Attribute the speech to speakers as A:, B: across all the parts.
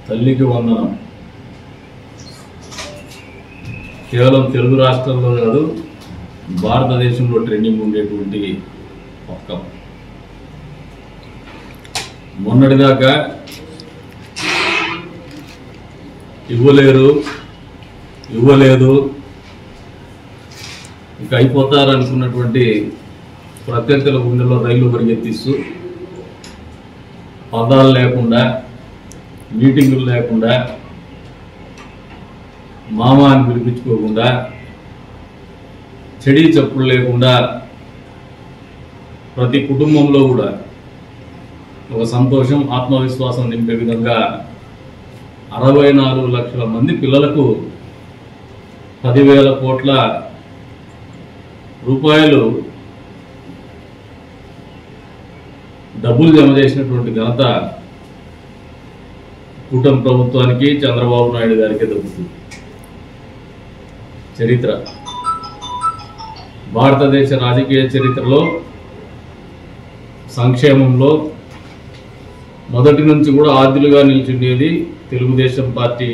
A: తల్లికి వందనం కేవలం తెలుగు రాష్ట్రాల్లో కాదు భారతదేశంలో ట్రెండింగ్ ఉండేటువంటి పథకం. మొన్నటిదాకా ఇవ్వలేదు ఇంకా అయిపోతారనుకున్నటువంటి ప్రత్యర్థుల గుండెల్లో రైలు పరిగెత్తిస్తూ పదాలు లేకుండా మీటింగులు లేకుండా మామా అని పిలిపించుకోకుండా చెడి చప్పుడు లేకుండా ప్రతి కుటుంబంలో కూడా ఒక సంతోషం ఆత్మవిశ్వాసం నింపే విధంగా 64 లక్షల మంది పిల్లలకు 10,000 కోట్ల రూపాయలు డబ్బులు జమ చేసినటువంటి ఘనత కూటమి ప్రభుత్వానికి చంద్రబాబు నాయుడు గారికి దక్కుతుంది. చరిత్ర భారతదేశ రాజకీయ చరిత్రలో సంక్షేమంలో మొదటి నుంచి కూడా ఆద్యులుగా నిలిచిండేది తెలుగుదేశం పార్టీ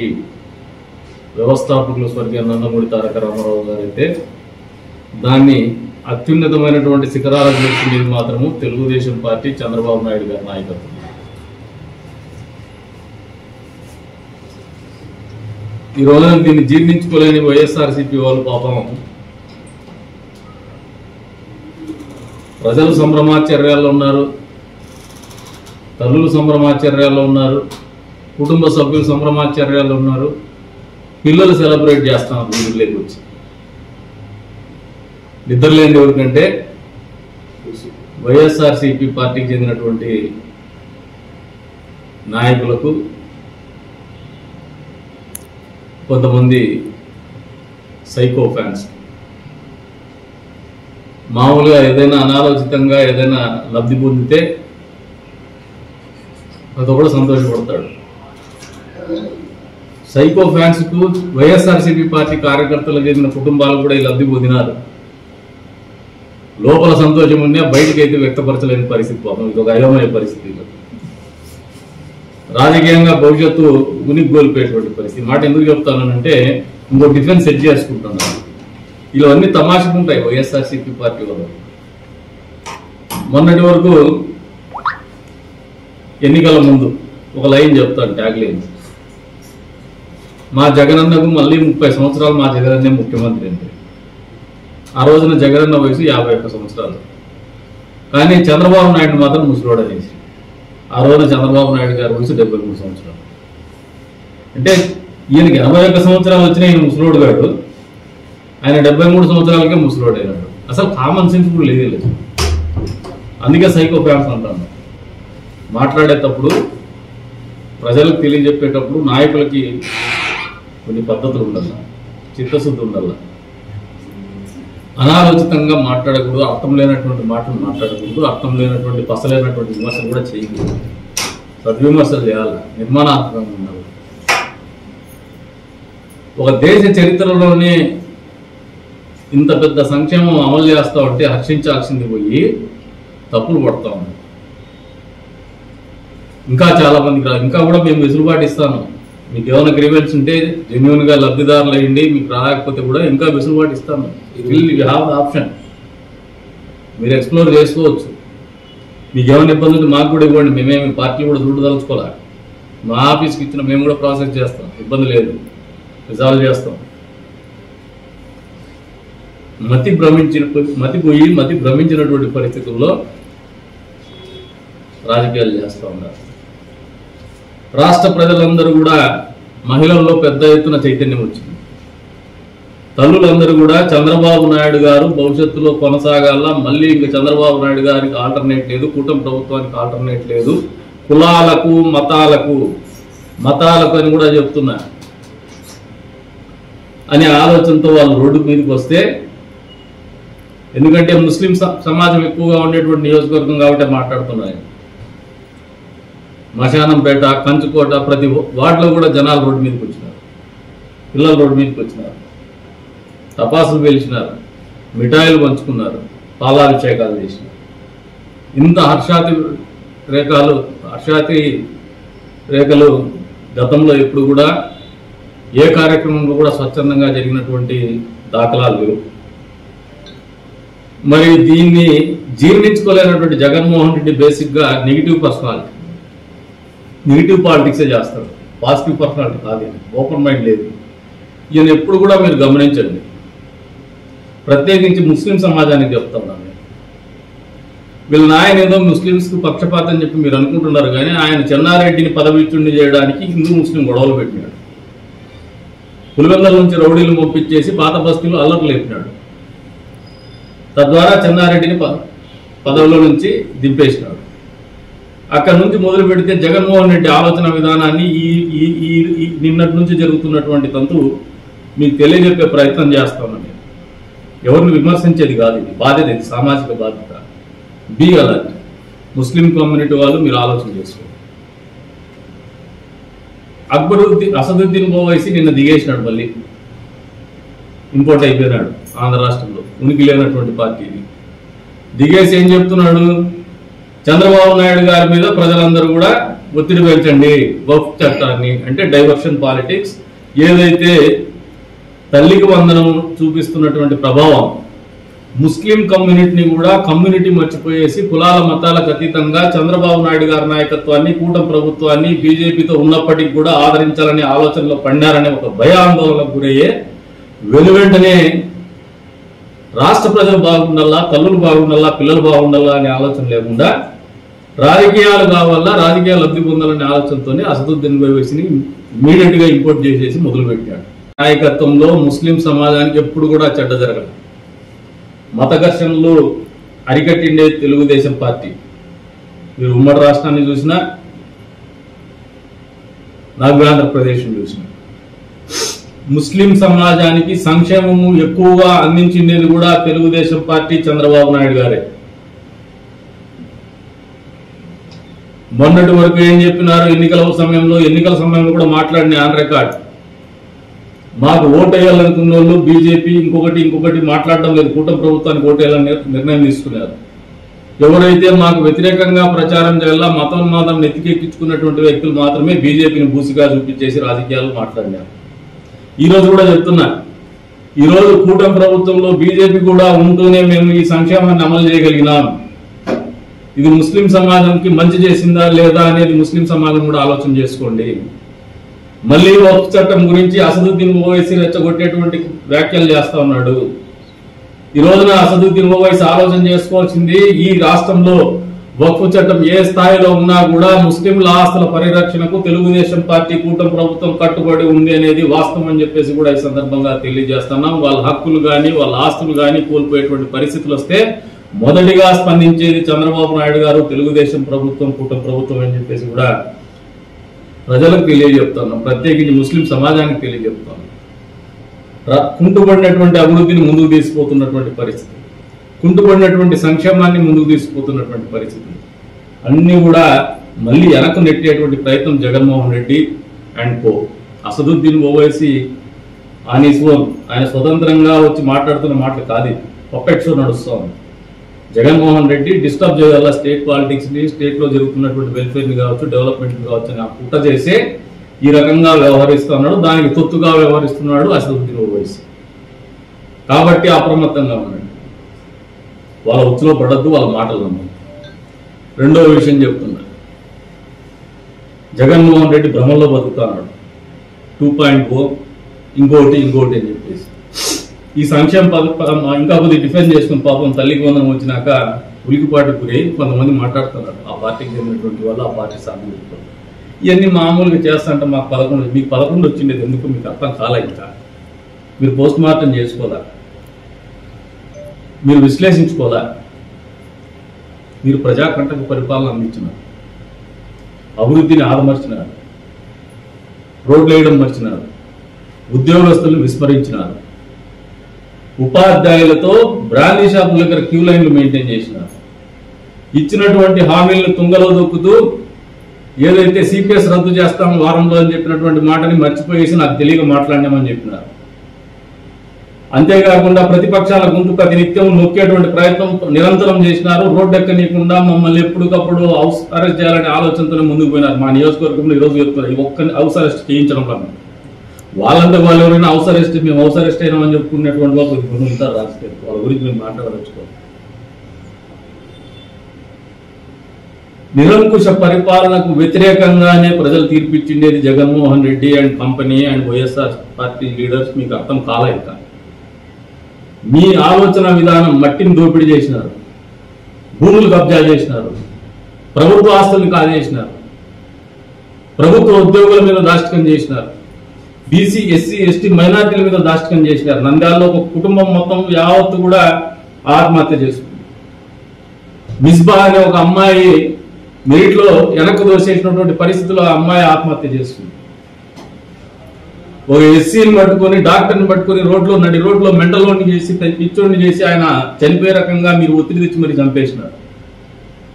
A: వ్యవస్థాపకులు స్వర్గీయ నందమూరి తారక రామారావు గారైతే దాన్ని అత్యున్నతమైనటువంటి శిఖరాలకు నిలిచిండేది మాత్రము తెలుగుదేశం పార్టీ చంద్రబాబు నాయుడు గారి నాయకత్వం. ఈ రోజున దీన్ని జీర్ణించుకోలేని వైఎస్ఆర్సీపీ వాళ్ళు పాపం ప్రజలు సంభ్రమాచర్యాల్లో ఉన్నారు, తల్లులు సంభ్రమాచర్యాల్లో ఉన్నారు, కుటుంబ సభ్యులు సంభ్రమాచర్యాల్లో ఉన్నారు, పిల్లలు సెలబ్రేట్ చేస్తున్నారు. వీళ్ళకి వచ్చి నిద్రలేని ఎవరికంటే వైఎస్ఆర్సీపీ పార్టీకి చెందినటువంటి నాయకులకు కొంతమంది సైకో ఫ్యాన్స్ మామూలుగా ఏదైనా అనాలోచితంగా ఏదైనా లబ్ధి పొందితే అది కూడా సంతోషపడతాడు. సైకో ఫ్యాన్స్ కు వైఎస్ఆర్సీపీ పార్టీ కార్యకర్తలకు చెందిన కుటుంబాలు కూడా ఈ లబ్ధి పొందినారు. లోపల సంతోషం ఉన్నా బయటకు అయితే వ్యక్తపరచలేని పరిస్థితి. పాపం ఇది ఒక అయోమయ పరిస్థితి. రాజకీయంగా భవిష్యత్తు ఉనికి కోల్పోయేటువంటి పరిస్థితి. మాట ఎందుకు చెప్తానంటే ఇంకో డిఫెన్స్ సెట్ చేసుకుంటున్నాను. ఇవన్నీ తమాషకుంటాయి వైఎస్ఆర్సీపీ పార్టీ వాళ్ళు. మొన్నటి వరకు ఎన్నికల ముందు ఒక లైన్ చెప్తాను, ట్యాగ్ లైన్. మా జగనన్నకు మళ్ళీ 30 సంవత్సరాలు మా జగనన్నే ముఖ్యమంత్రి అంటే. ఆ రోజున జగనన్న వయసు 51 సంవత్సరాలు. కానీ చంద్రబాబు నాయుడు మాత్రం ముసలోడ చేసి ఆ రోజున చంద్రబాబు నాయుడు గారి వయసు 73 సంవత్సరాలు. అంటే ఈయనకి 81 సంవత్సరాలు వచ్చినా ఈయన ముసలోడు కాడు, ఆయన 73 సంవత్సరాలకే ముసలోడు అయినాడు. అసలు కామన్ సెన్స్ కూడా లేదు. అందుకే సైకో ఫ్యాన్స్ అంటాను. మాట్లాడేటప్పుడు ప్రజలకు తెలియజెప్పేటప్పుడు నాయకులకి కొన్ని పద్ధతులు ఉండాల, చిత్తశుద్ధి ఉండాల. అనాలోచితంగా మాట్లాడకూడదు, అర్థం లేనటువంటి మాటలు మాట్లాడకూడదు, అర్థం లేనటువంటి పసలేనటువంటి విమర్శలు కూడా చేయకూడదు. సద్విమర్శలు చేయాలి, నిర్మాణాత్మకంగా ఉండాలి. ఒక దేశ చరిత్రలోనే ఇంత పెద్ద సంక్షేమం అమలు చేస్తా ఉంటే హర్షించాల్సింది పోయి తప్పులు పడతా ఉంది. ఇంకా చాలా మంది ఇంకా కూడా మేము వెసులుబాటు ఇస్తాను, మీకు ఏమైనా గ్రీవెన్స్ ఉంటే జెన్యున్గా లబ్ధిదారులు అయ్యండి, మీకు రాకపోతే కూడా ఇంకా వెసులుబాటు ఇస్తాను. యూ హ్యావ్ ద ఆప్షన్, మీరు ఎక్స్ప్లోర్ చేసుకోవచ్చు. మీకు ఏమైనా ఇబ్బంది ఉంటే మాకు కూడా ఇవ్వండి, మేమేమి పార్టీ కూడా చూడదలుచుకోవాలి. మా ఆఫీస్కి ఇచ్చిన మేము కూడా ప్రాసెస్ చేస్తాం, ఇబ్బంది లేదు, రిజాల్వ్ చేస్తాం. మతి భ్రమించినటువంటి పరిస్థితుల్లో రాజకీయాలు చేస్తూ ఉన్నారు. రాష్ట్ర ప్రజలందరూ కూడా మహిళల్లో పెద్ద ఎత్తున చైతన్యం వచ్చింది. తల్లులందరూ కూడా చంద్రబాబు నాయుడు గారు భవిష్యత్తులో కొనసాగాల, మళ్ళీ ఇంక చంద్రబాబు నాయుడు గారికి ఆల్టర్నేట్ లేదు, కూటమి ప్రభుత్వానికి ఆల్టర్నేట్ లేదు, కులాలకు మతాలకు అని కూడా చెప్తున్నా అనే ఆలోచనతో వాళ్ళు రోడ్డు మీదకి వస్తే, ఎందుకంటే ముస్లిం సమాజం ఎక్కువగా ఉండేటువంటి నియోజకవర్గం కాబట్టి మాట్లాడుతున్నాయి. మశానంపేట, కంచుకోట ప్రతి వార్డులో కూడా జనాలు రోడ్డు మీదకి వచ్చినారు, పిల్లలు రోడ్డు మీదకి వచ్చినారు, తపాసులు పేల్చినారు, మిఠాయిలు పంచుకున్నారు, పాలాభిషేకాలు చేసినారు. ఇంత హర్షాతి రేఖలు గతంలో ఎప్పుడు కూడా ఏ కార్యక్రమంలో కూడా స్వచ్ఛందంగా జరిగినటువంటి దాఖలాలు లేవు. మరి దీన్ని జీర్ణించుకోలేనటువంటి జగన్మోహన్ రెడ్డి బేసిక్గా నెగిటివ్ పర్సనాలిటీ, నెగిటివ్ పాలిటిక్సే చేస్తాడు, పాజిటివ్ పర్సనాలిటీ కాదు, ఓపెన్ మైండ్ లేదు. ఈయన ఎప్పుడు కూడా మీరు గమనించండి, ప్రత్యేకించి ముస్లిం సమాజానికి చెప్తున్నాను, వీళ్ళ నాయన ఏదో ముస్లింస్కి పక్షపాతం చెప్పి మీరు అనుకుంటున్నారు, కానీ ఆయన చెన్నారెడ్డిని పదవిచ్చుండి చేయడానికి హిందూ ముస్లిం గొడవలు పెట్టినాడు. పులివెందుల నుంచి రౌడీలు మొప్పించేసి పాత బస్తీలు అల్లర్లు లేపినాడు. తద్వారా చెన్నారెడ్డిని పదవిలో నుంచి దింపేసినాడు. అక్కడ నుంచి మొదలు పెడితే జగన్మోహన్ రెడ్డి ఆలోచన విధానాన్ని ఈ నిన్నటి నుంచి జరుగుతున్నటువంటి తంతు మీకు తెలియజెప్పే ప్రయత్నం చేస్తామని. ఎవరిని విమర్శించేది కాదు, ఇది బాధ్యత, ఇది సామాజిక బాధ్యత. Be alert. ముస్లిం కమ్యూనిటీ వాళ్ళు మీరు ఆలోచన చేసుకోండి. అసదుద్దీన్ ఓవైసీ నిన్న దిగేసినాడు, మళ్ళీ ఇంపోర్ట్ అయిపోయినాడు ఆంధ్ర రాష్ట్రంలో, ఉనికి లేనటువంటి పార్టీని దిగేసి ఏం చెప్తున్నాడు, చంద్రబాబు నాయుడు గారి మీద ప్రజలందరూ కూడా ఒత్తిడి పెంచండి వక్ఫ్ చట్టాన్ని, అంటే డైవర్షన్ పాలిటిక్స్. ఏదైతే తల్లికి వందనం చూపిస్తున్నటువంటి ప్రభావం ముస్లిం కమ్యూనిటీని కూడా కమ్యూనిటీ మర్చిపోయేసి కులాల మతాలకు అతీతంగా చంద్రబాబు నాయుడు గారి నాయకత్వాన్ని, కూటమి ప్రభుత్వాన్ని బీజేపీతో ఉన్నప్పటికీ కూడా ఆదరించాలనే ఆలోచనలో పడినారనే ఒక భయాందోళనకు గురయ్యే వెనువెంటనే రాష్ట్ర ప్రజలు బాగుండాలా, తల్లులు బాగుండాలా, పిల్లలు బాగుండాలా అనే ఆలోచన లేకుండా రాజకీయాలు కావాలా, రాజకీయ లబ్ధి పొందాలనే ఆలోచనతోనే అసదుద్దీన్ ఓవైసీని ఇమీడియట్ గా ఇంపోర్ట్ చేసేసి మొదలుపెట్టాడు. నాయకత్వంలో ముస్లిం సమాజానికి ఎప్పుడు కూడా చెడ్డ జరగదు. మత ఘర్షణలు అరికట్టిండే తెలుగుదేశం పార్టీ. మీరు ఉమ్మడి రాష్ట్రాన్ని చూసినా, ఆంధ్రప్రదేశ్ చూసినా, ముస్లిం సమాజానికి సంక్షేమము ఎక్కువగా అందించిండేది కూడా తెలుగుదేశం పార్టీ, చంద్రబాబు నాయుడు గారే. మొన్నటి వరకు ఏం చెప్పినారు, ఎన్నికల సమయంలో కూడా మాట్లాడిన ఆన్ రికార్డ్, మాకు ఓటు వేయాలనుకున్న వాళ్ళు బీజేపీ ఇంకొకటి మాట్లాడడం లేదు, కూటమి ప్రభుత్వానికి ఓటు వేయాలని నిర్ణయం తీసుకున్నారు. ఎవరైతే మాకు వ్యతిరేకంగా ప్రచారం చేయాలా, మతోన్మాదం నెత్తికెక్కించుకున్నటువంటి వ్యక్తులు మాత్రమే బీజేపీని బూసిగా చూపించేసి రాజకీయాలు మాట్లాడినారు. ఈ రోజు కూడా చెప్తున్నా, ఈ రోజు కూటమి ప్రభుత్వంలో బీజేపీ కూడా ఉంటూనే మేము ఈ సంక్షేమాన్ని అమలు చేయగలిగినాం. ఇది ముస్లిం సమాజంకి మంచి చేసిందా లేదా అనేది ముస్లిం సమాజం కూడా ఆలోచన చేసుకోండి. మళ్ళీ వక్ఫ్ చట్టం గురించి అసదుద్దీన్ ఓవైసీ రెచ్చగొట్టేటువంటి వ్యాఖ్యలు చేస్తా ఉన్నాడు. ఈ రోజున అసదుద్దీన్ ఓవైసీ ఆలోచన చేసుకోవాల్సింది, ఈ రాష్ట్రంలో వక్ఫ్ చట్టం ఏ స్థాయిలో ఉన్నా కూడా ముస్లింల ఆస్తుల పరిరక్షణకు తెలుగుదేశం పార్టీ, కూటమి ప్రభుత్వం కట్టుబడి ఉంది అనేది వాస్తవం అని చెప్పేసి కూడా ఈ సందర్భంగా తెలియజేస్తున్నాం. వాళ్ళ హక్కులు కానీ వాళ్ళ ఆస్తులు కానీ కోల్పోయేటువంటి పరిస్థితులు వస్తే మొదటిగా స్పందించేది చంద్రబాబు నాయుడు గారు, తెలుగుదేశం ప్రభుత్వం, కూటమి ప్రభుత్వం అని చెప్పేసి కూడా ప్రజలకు తెలియజెప్తున్నాం. ప్రత్యేకించి ముస్లిం సమాజానికి తెలియజెప్తాను. కుంటుపడినటువంటి అభివృద్ధిని ముందుకు తీసుకుపోతున్నటువంటి పరిస్థితి, కుంటుపడినటువంటి సంక్షేమాన్ని ముందుకు తీసుకుపోతున్నటువంటి పరిస్థితి అన్ని కూడా మళ్ళీ వెనక్కు నెట్టేటువంటి ప్రయత్నం జగన్మోహన్ రెడ్డి అండ్ కో. అసదుద్దీన్ ఓవైసీ ఆయన స్వతంత్రంగా వచ్చి మాట్లాడుతున్న మాటలు కాదు, పప్పెట్ షో నడుస్తోంది. జగన్మోహన్ రెడ్డి డిస్టర్బ్ చేయాల స్టేట్ పాలిటిక్స్ ని, స్టేట్ లో జరుగుతున్నటువంటి వెల్ఫేర్ ని కావచ్చు, డెవలప్మెంట్ ని కావచ్చు అని కుట్ర చేసే ఈ రకంగా వ్యవహరిస్తున్నాడు. దానికి తొత్తుగా వ్యవహరిస్తున్నాడు అసదుద్దీన్ ఓవైసీ. కాబట్టి అప్రమత్తంగా ఉన్నాడు. వాళ్ళ ఉచ్చులో పడద్దు, వాళ్ళ మాటలు నమ్మదు. రెండో విషయం చెప్తున్నా, జగన్మోహన్ రెడ్డి భ్రమంలో బతుకుతున్నాడు. 2.0 ఇంకోటి అని చెప్పేసి ఈ సంక్షేమ పథకం ఇంకా కొద్దిగా డిఫెండ్ చేసుకుని పాపం తల్లికి వందనం వచ్చినాక ఉలికిపాటు గురై కొంతమంది మాట్లాడుతున్నారు, ఆ పార్టీకి చెందినటువంటి వాళ్ళు, ఆ పార్టీ సాధన. ఇవన్నీ మామూలుగా చేస్తా అంటే మీకు 11 వచ్చిండేది ఎందుకు మీకు అర్థం కాలే. ఇంకా మీరు పోస్ట్ మార్టం చేసుకోదా, మీరు విశ్లేషించుకోదా. మీరు ప్రజాకంటక పరిపాలన అందించినారు, అభివృద్ధిని ఆదమర్చినారు, రోడ్లు వేయడం మర్చినారు, ఉద్యోగస్తులను విస్మరించినారు, ఉపాధ్యాయులతో బ్రాందీ షాపుల దగ్గర క్యూ లైన్లు మెయింటైన్ చేసినారు, ఇచ్చినటువంటి హామీలను తుంగలో దొక్కుతూ ఏదైతే సిపిఎస్ రద్దు చేస్తాము వారంలో అని చెప్పినటువంటి మాటని మర్చిపోయేసి నాకు తెలియక మాట్లాడినామని చెప్పినారు. అంతేకాకుండా ప్రతిపక్షాల గొంతు ప్రతి నిత్యం నొక్కేటువంటి ప్రయత్నం నిరంతరం చేసినారు. రోడ్డు ఎక్కనీయకుండా మమ్మల్ని ఎప్పటికప్పుడు హౌస్ అరెస్ట్ చేయాలనే ఆలోచనతోనే ముందుకు పోయినారు. మా నియోజకవర్గంలో ఈరోజు చెప్తున్నారు ఒక్క హౌస్ అరెస్ట్ చేయించడం వల్ల వాళ్ళంతా వాళ్ళు ఎవరైనా హౌస్ అరెస్ట్ మేము హౌస్ అరెస్ట్ అయినామని చెప్పుకునేటువంటి వాళ్ళు కొద్దిగా ఉంటారు రాజకీయ వాళ్ళ గురించి మేము మాట్లాడవచ్చు. నిరంకుశ పరిపాలనకు వ్యతిరేకంగానే ప్రజలు తీర్పిచ్చిండేది Jaganmohan Reddy and company and Y S R party leaders. మీకు అర్థం కాలేక మీ ఆలోచన విధానం మట్టిని దోపిడీ చేసినారు, భూములు కబ్జా చేసినారు, ప్రభుత్వ ఆస్తులను కాజేసినారు, ప్రభుత్వ ఉద్యోగుల మీద దాష్టికం చేసినారు, బీసీ ఎస్సీ ఎస్టీ మైనారిటీల మీద దాష్టికం చేసినారు. నంద్యాలలో ఒక కుటుంబం మొత్తం యావత్తు కూడా ఆత్మహత్య చేసుకుంది. మిస్బా అనే ఒక అమ్మాయి మెరిట్ లో వెనక్కు దోసేసినటువంటి పరిస్థితుల్లో ఆ అమ్మాయి ఆత్మహత్య చేసుకుంది. ఒక ఎస్సీని పట్టుకొని డాక్టర్ని పట్టుకొని నడి రోడ్లో మెంటలోని చేసి పిచ్చోడిని చేసి ఆయన చనిపోయే రకంగా మీరు ఒత్తిడి తెచ్చి మరి చంపేసినారు.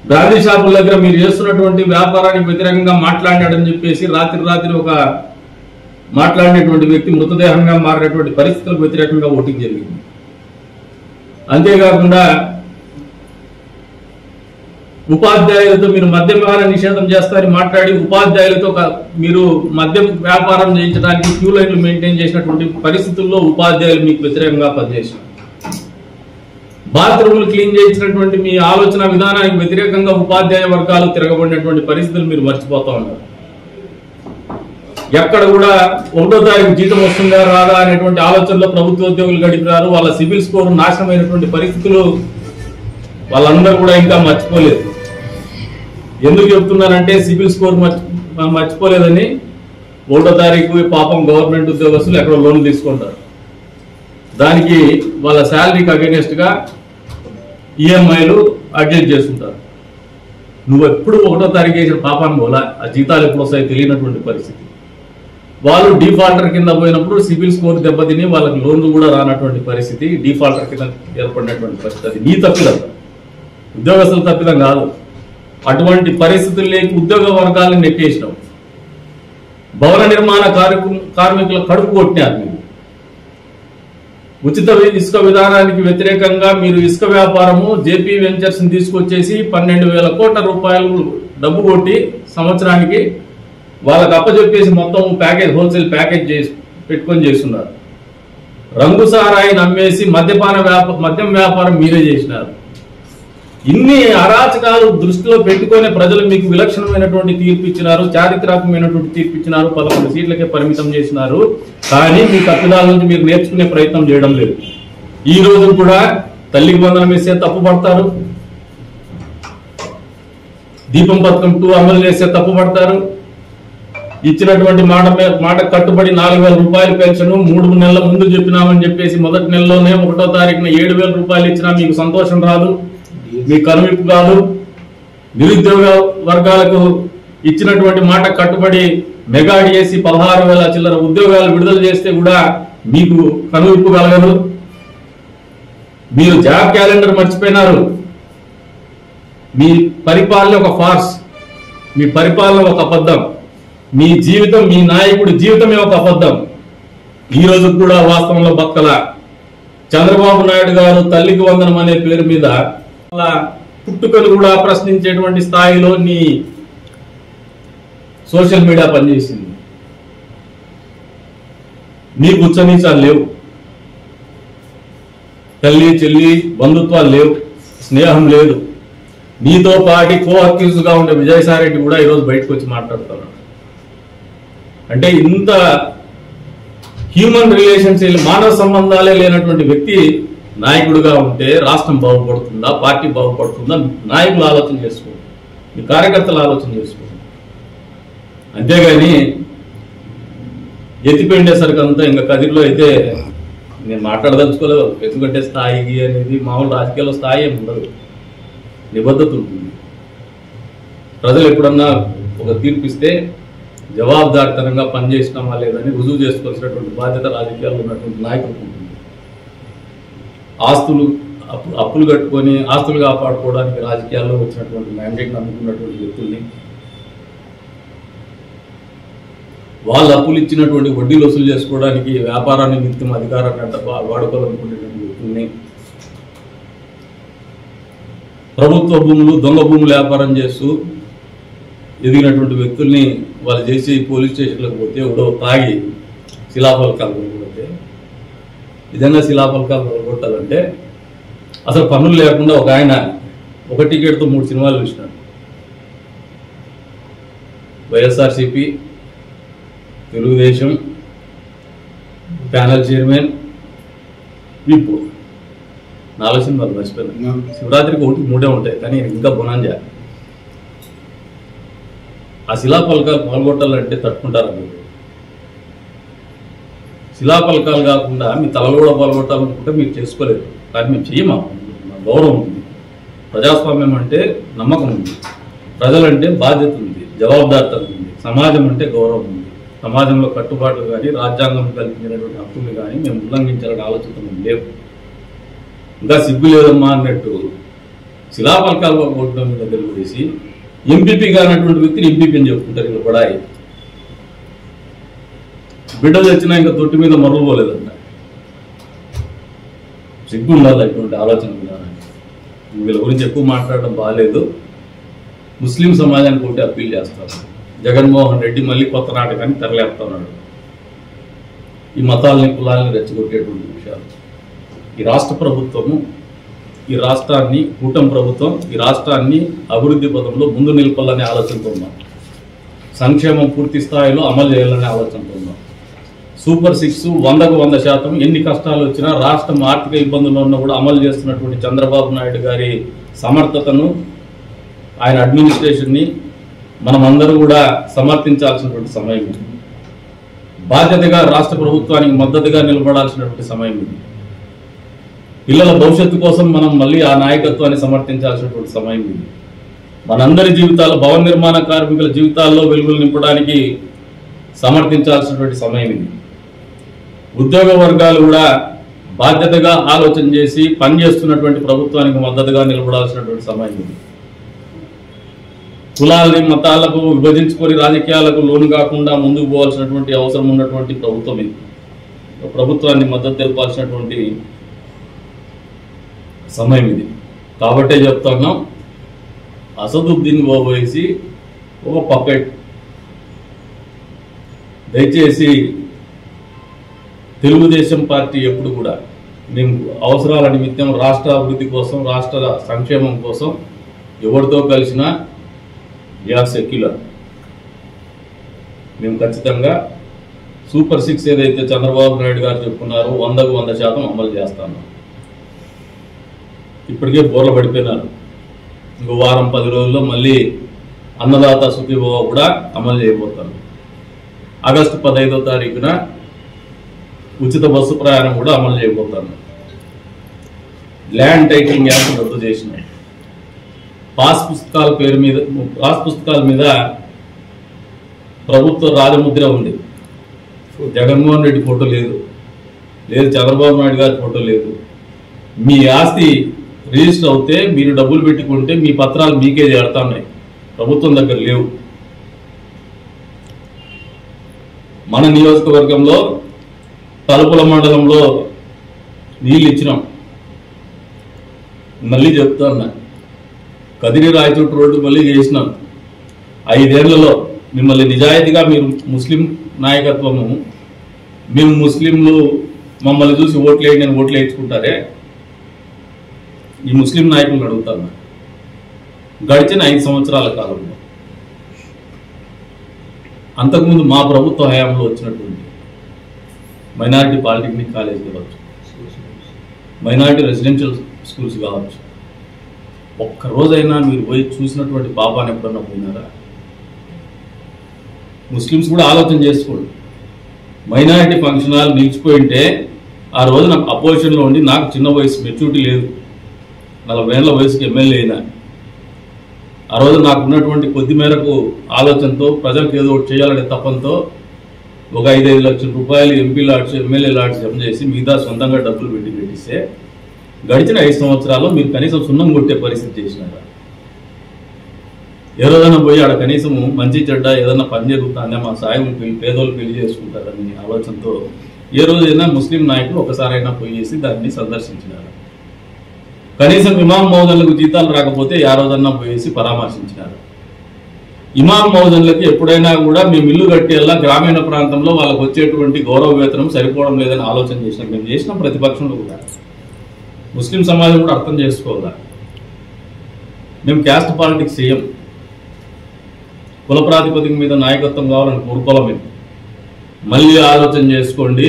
A: బ్రాండీ షాపుల దగ్గర మీరు చేస్తున్నటువంటి వ్యాపారానికి వ్యతిరేకంగా మాట్లాడినాడని చెప్పేసి రాత్రి ఒక మాట్లాడినటువంటి వ్యక్తి మృతదేహంగా మారినటువంటి పరిస్థితులకు వ్యతిరేకంగా ఓటింగ్ జరిగింది. అంతేకాకుండా ఉపాధ్యాయులతో మీరు మద్యపాన నిషేధం చేస్తారని మాట్లాడి ఉపాధ్యాయులతో మీరు మద్యం వ్యాపారం చేయించడానికి క్యూ లైన్లు మెయింటైన్ చేసినటువంటి పరిస్థితుల్లో ఉపాధ్యాయులు మీకు వ్యతిరేకంగా పనిచేశారు. బాత్రూములు క్లీన్ చేయించినటువంటి మీ ఆలోచన విధానానికి వ్యతిరేకంగా ఉపాధ్యాయ వర్గాలు తిరగబడినటువంటి పరిస్థితులు మీరు మర్చిపోతా ఉన్నారు. ఎక్కడ కూడా 1వ తారీఖు జీతం వస్తుందా రాదా అనేటువంటి ఆలోచనలో ప్రభుత్వ ఉద్యోగులు గడిపారు. వాళ్ళ సివిల్ స్కోర్ నాశనమైనటువంటి పరిస్థితులు వాళ్ళందరూ కూడా ఇంకా మర్చిపోలేదు. ఎందుకు చెప్తున్నానంటే సివిల్ స్కోర్ మర్చిపోలేదని 1వ తారీఖు పాపం గవర్నమెంట్ ఉద్యోగస్తులు ఎక్కడో లోన్లు తీసుకుంటారు. దానికి వాళ్ళ శాలరీకి అగెనిస్ట్ గా ఈఎంఐలు అడ్జస్ట్ చేస్తుంటారు. నువ్వు ఎప్పుడు 1వ తారీఖు వేసిన పాపాన్ని పోలా ఆ జీతాలు ఎప్పుడు వస్తాయో తెలియనటువంటి పరిస్థితి. వాళ్ళు డిఫాల్టర్ కింద పోయినప్పుడు సివిల్ స్కోర్ దెబ్బతిని వాళ్ళకి లోన్లు కూడా రానటువంటి పరిస్థితి, డిఫాల్టర్ కింద ఏర్పడినటువంటి పరిస్థితి. అది నీ తప్పిదం, ఉద్యోగస్తుల తప్పిదం కాదు. అటువంటి పరిస్థితుల్లోకి ఉద్యోగ వర్గాలను నెట్టేసినాం. భవన నిర్మాణ కార్మికుల కడుపు కొట్టినారు. మీరు ఉచిత ఇసుక విధానానికి వ్యతిరేకంగా మీరు ఇసుక వ్యాపారము జేపీ వెంచర్స్ తీసుకొచ్చేసి 12,000 కోట్ల రూపాయలు డబ్బు కొట్టి సంవత్సరానికి వాళ్ళకి అప్పచెప్పేసి మొత్తం ప్యాకేజ్ హోల్సేల్ ప్యాకేజ్ పెట్టుకొని చేస్తున్నారు. రంగు సారాయిని అమ్మేసి మద్యం వ్యాపారం మీరే చేసినారు. ఇన్ని అరాచకాలు దృష్టిలో పెట్టుకునే ప్రజలు మీకు విలక్షణమైనటువంటి తీర్పు ఇచ్చినారు, చారిత్రాత్మకమైనటువంటి తీర్పు ఇచ్చినారు, 11 సీట్లకే పరిమితం చేసినారు. కానీ మీ తప్పిదాల నుంచి మీరు నేర్చుకునే ప్రయత్నం చేయడం లేదు. ఈ రోజు కూడా తల్లికి వందనం వేసే తప్పు పడతారు, దీపం పథకం 2 అమలు చేసే తప్పు పడతారు. ఇచ్చినటువంటి మాట కట్టుబడి 4,000 రూపాయలు పెన్షన్ 3 నెలల ముందు చెప్పినామని చెప్పేసి మొదటి నెలలోనే 1వ తారీఖున 7,000 రూపాయలు ఇచ్చినా మీకు సంతోషం రాదు, మీ కనువిప్పు కాదు. నిరుద్యోగ వర్గాలకు ఇచ్చినటువంటి మాట కట్టుబడి మెగా డిఎస్సి 16,000 చిల్లర ఉద్యోగాలు విడుదల చేస్తే కూడా మీకు కనువిప్పు కలగదు. మీరు జాబ్ క్యాలెండర్ మర్చిపోయినారు. మీ పరిపాలన ఒక ఫార్స్, మీ పరిపాలన ఒక అబద్ధం, మీ జీవితం మీ నాయకుడి జీవితమే ఒక అబద్ధం. ఈ రోజు కూడా వాస్తవంలో బక్కల చంద్రబాబు నాయుడు గారు తల్లికి వందనం అనే పేరు మీద పుట్టుకను కూడా ప్రశ్నించేటువంటి స్థాయిలో నీ సోషల్ మీడియా పనిచేసింది. నీకు ఉచ్చనీచాలు లేవు, తల్లి చెల్లి బంధుత్వాలు లేవు, స్నేహం లేదు. నీతో పాటి కో అక్యూజ్ గా ఉండే విజయసాయి రెడ్డి కూడా ఈరోజు బయటకు వచ్చి మాట్లాడుతున్నాడు. అంటే ఇంత హ్యూమన్ రిలేషన్స్ మానవ సంబంధాలే లేనటువంటి వ్యక్తి నాయకుడిగా ఉంటే రాష్ట్రం బాగుపడుతుందా, పార్టీ బాగుపడుతుందా? నాయకులు ఆలోచన చేసుకోండి, మీ కార్యకర్తలు ఆలోచన చేసుకోండి. అంతేగాని ఎత్తిపెండేసరికి అంతా ఇంకా కదిరిలో అయితే నేను మాట్లాడదలుచుకోలేదు. ఎందుకంటే స్థాయి అనేది మామూలు రాజకీయాల్లో స్థాయి ఏమి ఉండదు, నిబద్ధత ఉంటుంది. ప్రజలు ఎప్పుడన్నా ఒక తీర్పిస్తే జవాబుదారితనంగా పనిచేసినామా లేదని రుజువు చేసుకోవాల్సినటువంటి బాధ్యత రాజకీయాల్లో ఉన్నటువంటి నాయకులకు ఉంటుంది. అప్పులు కట్టుకొని ఆస్తులు కాపాడుకోవడానికి రాజకీయాల్లో వచ్చినటువంటి మ్యాండేట్ అందుకున్నటువంటి వ్యక్తుల్ని వాళ్ళు అప్పులు ఇచ్చినటువంటి వడ్డీలు వసూలు చేసుకోవడానికి వ్యాపారాన్ని నిత్యం అధికారాన్ని అంట వాడుకోవాలనుకునేటువంటి వ్యక్తుల్ని, ప్రభుత్వ భూములు దొంగ భూములు వ్యాపారం చేస్తూ ఎదిగినటువంటి వ్యక్తుల్ని వాళ్ళు చేసి పోలీస్ స్టేషన్లకు పోతే ఎవడో తాగి శిలాఫలకాలు కొనుక్కుంటే, నిజంగా శిలాఫలకాలు కొనుక్కొట్టాలంటే అసలు పన్నులు లేకుండా ఒక ఆయన ఒక టికెట్తో 3 సినిమాలు చూసినాడు. వైఎస్ఆర్సీపీ, తెలుగుదేశం, ప్యానల్ చైర్మన్, విప్పు 4 సినిమాలు మర్చిపోయినా. శివరాత్రికి 1-3 ఉంటాయి, కానీ ఇంకా బొనాంజా. ఆ శిలాఫలకాలు పాల్గొట్టాలంటే తట్టుకుంటారా మీరు? శిలాఫలకాలు కాకుండా మీ తలలు కూడా పాల్గొట్టాలనుకుంటే మీరు చేసుకోలేదు. కానీ మేము చెయ్యమా, గౌరవం ఉంది. ప్రజాస్వామ్యం అంటే నమ్మకం ఉంది, ప్రజలంటే బాధ్యత ఉంది, జవాబుదారితనం ఉంది, సమాజం అంటే గౌరవం ఉంది. సమాజంలో కట్టుబాట్లు కానీ రాజ్యాంగం కల్పించినటువంటి హక్కులు కానీ మేము ఉల్లంఘించాలని ఆలోచన లేవు. ఇంకా సిగ్గు లేదమ్మా అన్నట్టు శిలాఫలకాలు కొట్టడం మీద తెలుగుదేసి ఎంపీపీ కానటువంటి వ్యక్తిని ఎంపీపీ అని చెప్పుకుంటారు. ఇలా పడాయి బిడ్డలు తెచ్చినా ఇంకా తొట్టి మీద మరలు పోలేదంట. సిగ్గు ఉండాలి అటువంటి ఆలోచన విధానాన్ని. వీళ్ళ గురించి ఎక్కువ మాట్లాడడం బాగాలేదు. ముస్లిం సమాజానికి ఒకటి అప్పీల్ చేస్తారు. జగన్మోహన్ రెడ్డి మళ్ళీ కొత్త నాటకాన్ని తెరలేపుతున్నాడు. ఈ మతాలని కులాలని రెచ్చగొట్టేటువంటి విషయాలు. ఈ రాష్ట్ర ప్రభుత్వము ఈ రాష్ట్రాన్ని, కూటమి ప్రభుత్వం ఈ రాష్ట్రాన్ని అభివృద్ధి పదంలో ముందు నిలపాలనే ఆలోచనతో ఉన్నాం. సంక్షేమం పూర్తి స్థాయిలో అమలు చేయాలనే ఆలోచనతో ఉన్నాం. సూపర్ 6 100% ఎన్ని కష్టాలు వచ్చినా రాష్ట్రం ఆర్థిక ఇబ్బందుల్లో ఉన్నా కూడా అమలు చేస్తున్నటువంటి చంద్రబాబు నాయుడు గారి సమర్థతను, ఆయన అడ్మినిస్ట్రేషన్ని మనమందరూ కూడా సమర్థించాల్సినటువంటి సమయం ఇది. బాధ్యతగా రాష్ట్ర ప్రభుత్వానికి మద్దతుగా నిలబడాల్సినటువంటి సమయం ఇది. పిల్లల భవిష్యత్తు కోసం మనం మళ్ళీ ఆ నాయకత్వాన్ని సమర్థించాల్సినటువంటి సమయం ఇది. మనందరి జీవితాల్లో, భవన నిర్మాణ కార్మికుల జీవితాల్లో వెలుగులు నింపడానికి సమర్థించాల్సినటువంటి సమయం ఇది. ఉద్యోగ వర్గాలు కూడా బాధ్యతగా ఆలోచన చేసి పనిచేస్తున్నటువంటి ప్రభుత్వానికి మద్దతుగా నిలబడాల్సినటువంటి సమయం ఇది. కులాలని మతాలకు విభజించుకొని రాజకీయాలకు లోను కాకుండా ముందుకు పోవాల్సినటువంటి అవసరం ఉన్నటువంటి ప్రభుత్వం ఇది. ప్రభుత్వాన్ని మద్దతు తెలపాల్సినటువంటి సమయం ఇది. కాబట్టే చెప్తున్నాం, అసదుద్దీన్ ఓవైసీ ఒక పపెట్. దయచేసి తెలుగుదేశం పార్టీ ఎప్పుడు కూడా మేము అవసరాల నిమిత్తం రాష్ట్ర అభివృద్ధి కోసం, రాష్ట్ర సంక్షేమం కోసం ఎవరితో కలిసినా వీఆర్ సెక్యులర్. మేము ఖచ్చితంగా సూపర్ 6 ఏదైతే చంద్రబాబు నాయుడు గారు చెప్పుకున్నారో 100% అమలు చేస్తాను. ఇప్పటికే బోర్ల పడిపోయినారు. ఇంకో వారం 10 రోజుల్లో మళ్ళీ అన్నదాత సుఖీభవ కూడా అమలు చేయబోతాను. ఆగస్టు 15వ తారీఖున ఉచిత బస్సు ప్రయాణం కూడా అమలు చేయబోతాను. ల్యాండ్ టైటిలింగ్ యాక్ట్ రద్దు చేసిన, పాస్ పుస్తకాల మీద ప్రభుత్వ రాజముద్ర ఉంది. జగన్మోహన్ రెడ్డి ఫోటో లేదు, చంద్రబాబు నాయుడు గారి ఫోటో లేదు. మీ ఆస్తి రిజిస్టర్ అవుతే మీరు డబ్బులు పెట్టుకుంటే మీ పత్రాలు మీకే చేరుతున్నాయి, ప్రభుత్వం దగ్గర లేవు. మన నియోజకవర్గంలో తలుపుల మండలంలో నీళ్ళు ఇచ్చినాం. మళ్ళీ చెప్తున్నా, కదిరి రాయచోటు రోడ్డు మళ్ళీ చేసినాం. 5 ఏళ్లలో మిమ్మల్ని నిజాయితీగా మీరు ముస్లిం నాయకత్వము, మేము ముస్లింలు మమ్మల్ని చూసి ఓట్లు వేయండి అని ఓట్లు వేయించుకుంటారే, ఈ ముస్లిం నాయకులను అడుగుతాను. గడిచిన 5 సంవత్సరాల కాలంలో, అంతకుముందు మా ప్రభుత్వ హయాంలో వచ్చినటువంటి మైనారిటీ పాలిటెక్నిక్ కాలేజ్ కావచ్చు, మైనారిటీ రెసిడెన్షియల్ స్కూల్స్ కావచ్చు, ఒక్కరోజైనా మీరు పోయి చూసినటువంటి పాపాన్ని ఎప్పుడన్నా పోయినారా? ముస్లిమ్స్ కూడా ఆలోచన చేసుకోండి. మైనారిటీ ఫంక్షన్ హాల్ నిలిచిపోయింటే ఆ రోజు నాకు అపోజిషన్లో ఉండి, నాకు చిన్న వయసు, మెచ్యూరిటీ లేదు, 40 ఏళ్ల వయసుకి ఎమ్మెల్యే అయినా, ఆ రోజు నాకు ఉన్నటువంటి కొద్ది మేరకు ఆలోచనతో, ప్రజలకు ఏదో ఒకటి చేయాలనే తపంతో ఒక 5-5 లక్షల రూపాయలు ఎంపీ లాడ్స్, ఎమ్మెల్యే లాడ్స్ జమ చేసి మిగతా సొంతంగా డబ్బులు పెట్టిస్తే గడిచిన 5 సంవత్సరాల్లో మీరు కనీసం సున్నం కొట్టే పరిస్థితి చేసినారా? ఏ రోజైనా పోయి ఆడ కనీసము మంచి చెడ్డ ఏదైనా పని జరుగుతుందా, మా సాయం పేదోళ్ళు పెళ్లి చేసుకుంటారని ఆలోచనతో ఏ రోజైనా ముస్లిం నాయకులు ఒకసారైనా పోయేసి దాన్ని సందర్శించినారు. కనీసం ఇమాం మౌజన్లకు జీతాలు రాకపోతే ఆ రోజన్నా పోయేసి పరామర్శించినారు. ఇమాం మౌజన్లకి ఎప్పుడైనా కూడా మేము ఇల్లు కట్టేలా గ్రామీణ ప్రాంతంలో వాళ్ళకు వచ్చేటువంటి గౌరవ వేతనం సరిపోవడం లేదని ఆలోచన చేసినాం. మేము చేసిన ప్రతిపక్షంలో కూడా ముస్లిం సమాజం కూడా అర్థం చేసుకోవాలా. మేము క్యాస్ట్ పాలిటిక్స్ చేయం, కుల ప్రాతిపదిక మీద నాయకత్వం కావాలని కోరుకోవడం. మళ్ళీ ఆలోచన చేసుకోండి.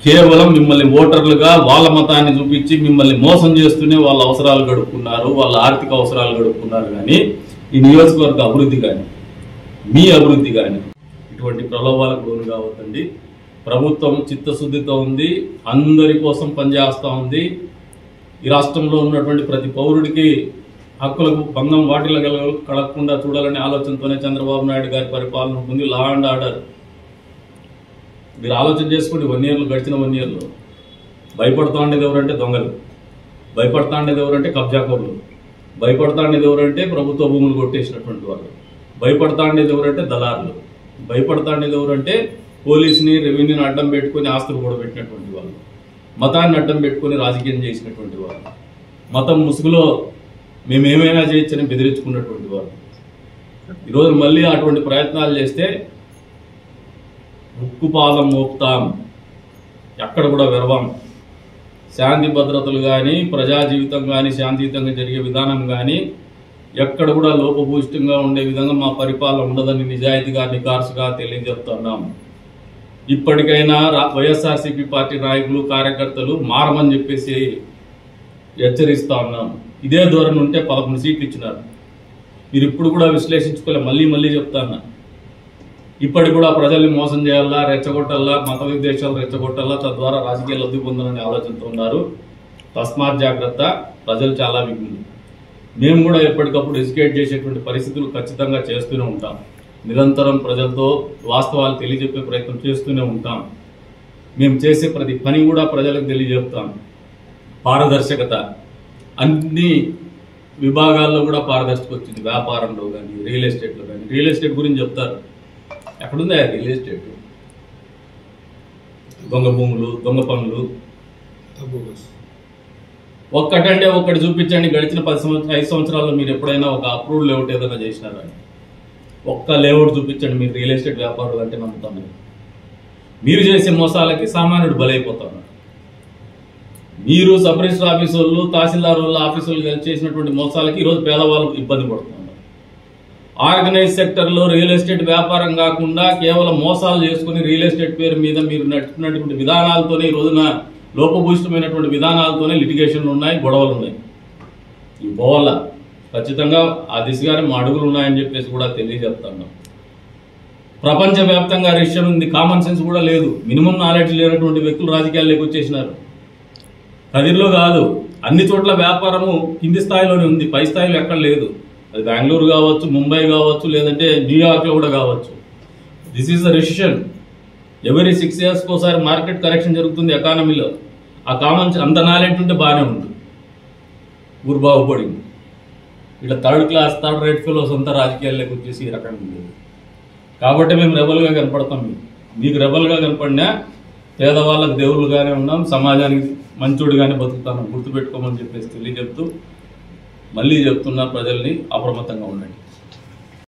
A: కేవలం మిమ్మల్ని ఓటర్లుగా వాళ్ళ మతాన్ని చూపించి మిమ్మల్ని మోసం చేస్తూనే వాళ్ళ అవసరాలు గడుపుకున్నారు, వాళ్ళ ఆర్థిక అవసరాలు గడుపుకున్నారు. కానీ ఈ నియోజకవర్గ అభివృద్ధి కానీ మీ అభివృద్ధి కానీ ఇటువంటి ప్రలోభాలకు లోను కావద్దండి. ప్రభుత్వం చిత్తశుద్ధితో ఉంది, అందరి కోసం పనిచేస్తూ ఉంది. ఈ రాష్ట్రంలో ఉన్నటువంటి ప్రతి పౌరుడికి హక్కులకు భంగం వాటిలో కలగకుండా చూడాలనే ఆలోచనతోనే చంద్రబాబు నాయుడు గారి పరిపాలన ఉంది. లా అండ్ ఆర్డర్ మీరు ఆలోచన చేసుకోండి. 1 year గడిచిన 1 yearలో భయపడతా ఉండేది ఎవరంటే దొంగలు, భయపడతా ఉండేది ఎవరంటే కబ్జాకోర్లు, భయపడతా ఉండేది ఎవరంటే ప్రభుత్వ భూములు కొట్టేసినటువంటి వాళ్ళు, భయపడతా ఉండేది ఎవరంటే దళారులు, భయపడతా ఉండేది ఎవరంటే పోలీసుని రెవెన్యూని అడ్డం పెట్టుకుని ఆస్తులు కూడా పెట్టినటువంటి వాళ్ళు, మతాన్ని అడ్డం పెట్టుకుని రాజకీయం చేసినటువంటి వాళ్ళు, మతం ముసుగులో మేమేమైనా చేయొచ్చని బెదిరించుకున్నటువంటి వాళ్ళు. ఈరోజు మళ్ళీ అటువంటి ప్రయత్నాలు చేస్తే ఉక్కుపాదం మోపుతాం, ఎక్కడ కూడా విరవం. శాంతి భద్రతలు కానీ ప్రజా జీవితం కానీ శాంతియుతంగా జరిగే విధానం కానీ ఎక్కడ కూడా లోపభూయిష్టంగా ఉండే విధంగా మా పరిపాలన ఉండదని నిజాయితీగా నికార్సుగా తెలియజేస్తున్నాం. ఇప్పటికైనా వైఎస్ఆర్సీపీ పార్టీ నాయకులు కార్యకర్తలు మారమని చెప్పేసి హెచ్చరిస్తా ఉన్నాం. ఇదే ధోరణి ఉంటే 11 సీట్లు ఇచ్చినారు. మీరు ఇప్పుడు కూడా విశ్లేషించుకోలే, మళ్ళీ చెప్తాను. ఇప్పటికి కూడా ప్రజల్ని మోసం చేయాలా, రెచ్చగొట్టాలా, మత విద్వేషాలు రెచ్చగొట్టాలా, తద్వారా రాజకీయ లబ్ధి పొందాలనే ఆలోచనతో ఉన్నారు. తస్మాత్ జాగ్రత్త. ప్రజలు చాలా విఘ్నులు. మేము కూడా ఎప్పటికప్పుడు ఎడ్యుకేట్ చేసేటువంటి పరిస్థితులు ఖచ్చితంగా చేస్తూనే ఉంటాం. నిరంతరం ప్రజలతో వాస్తవాలు తెలియజెప్పే ప్రయత్నం చేస్తూనే ఉంటాం. మేము చేసే ప్రతి పని కూడా ప్రజలకు తెలియజెప్తాం. పారదర్శకత అన్ని విభాగాల్లో కూడా పారదర్శకత వచ్చింది. వ్యాపారంలో కానీ రియల్ ఎస్టేట్లో కానీ. రియల్ ఎస్టేట్ గురించి చెప్తారు, ఎక్కడుందా రియల్ ఎస్టేట్? దొంగ భూములు, దొంగ పనులు. ఒక్కటంటే ఒక్కటి చూపించండి. గడిచిన 5 సంవత్సరాల్లో మీరు ఎప్పుడైనా ఒక అప్రూవ్డ్ లేఅవుట్ ఏదైనా చేసినారా? ఒక్క లేఅవుట్ చూపించండి. మీరు రియల్ ఎస్టేట్ వ్యాపారులు అంటే నమ్ముతాను. మీరు చేసే మోసాలకి సామాన్యుడు బలైపోతాడు. మీరు సబ్ రిజిస్టర్ ఆఫీసు వాళ్ళు, తహసీల్దార్ వాళ్ళ ఆఫీసులు చేసినటువంటి మోసాలకి ఈరోజు పేదవాళ్ళు ఇబ్బంది పడుతున్నారు. ఆర్గనైజ్ సెక్టర్లో రియల్ ఎస్టేట్ వ్యాపారం కాకుండా కేవలం మోసాలు చేసుకుని రియల్ ఎస్టేట్ పేరు మీద మీరు నడుపుతున్నటువంటి విధానాలతోనే ఈ రోజున లోపభూయిష్టమైనటువంటి విధానాలతోనే లిటిగేషన్లు ఉన్నాయి, గొడవలు ఉన్నాయి. ఈ పోవాల ఖచ్చితంగా ఆ దిశగానే మా అడుగులు ఉన్నాయని చెప్పేసి కూడా తెలియజేస్తున్నాం. ప్రపంచవ్యాప్తంగా రిజిస్టర్ ఉంది, కామన్ సెన్స్ కూడా లేదు. మినిమం నాలెడ్జ్ లేనటువంటి వ్యక్తులు రాజకీయాల్లోకి వచ్చేసినారు. కదిర్లో కాదు, అన్ని చోట్ల వ్యాపారము కింది స్థాయిలోనే ఉంది, పై స్థాయిలో ఎక్కడ లేదు. అది బెంగళూరు కావచ్చు, ముంబై కావచ్చు, లేదంటే న్యూయార్క్లో కూడా కావచ్చు. This is the recession. Every 6 years ఒకసారి మార్కెట్ కరెక్షన్ జరుగుతుంది ఎకానమీలో. ఆ కామన్ అంత నాలెడ్జ్ ఉంటే బాగానే ఉంది, ఊరు బాగుపడింది. ఇట్లా థర్డ్ రేట్ ఫెలోస్ అంతా రాజకీయాల్లోకి వచ్చేసి ఈ రకంగా ఉంది. కాబట్టి మేము రెబల్గా కనపడతాం. మీకు రెబల్గా కనపడినా పేదవాళ్ళకు దేవుళ్ళుగానే ఉన్నాం, సమాజానికి మంచోడుగానే బతుకుతాను గుర్తుపెట్టుకోమని చెప్పేసి తెలియజెప్తూ మళ్ళీ చెప్తున్నా, ప్రజల్ని అప్రమత్తంగా ఉండండి.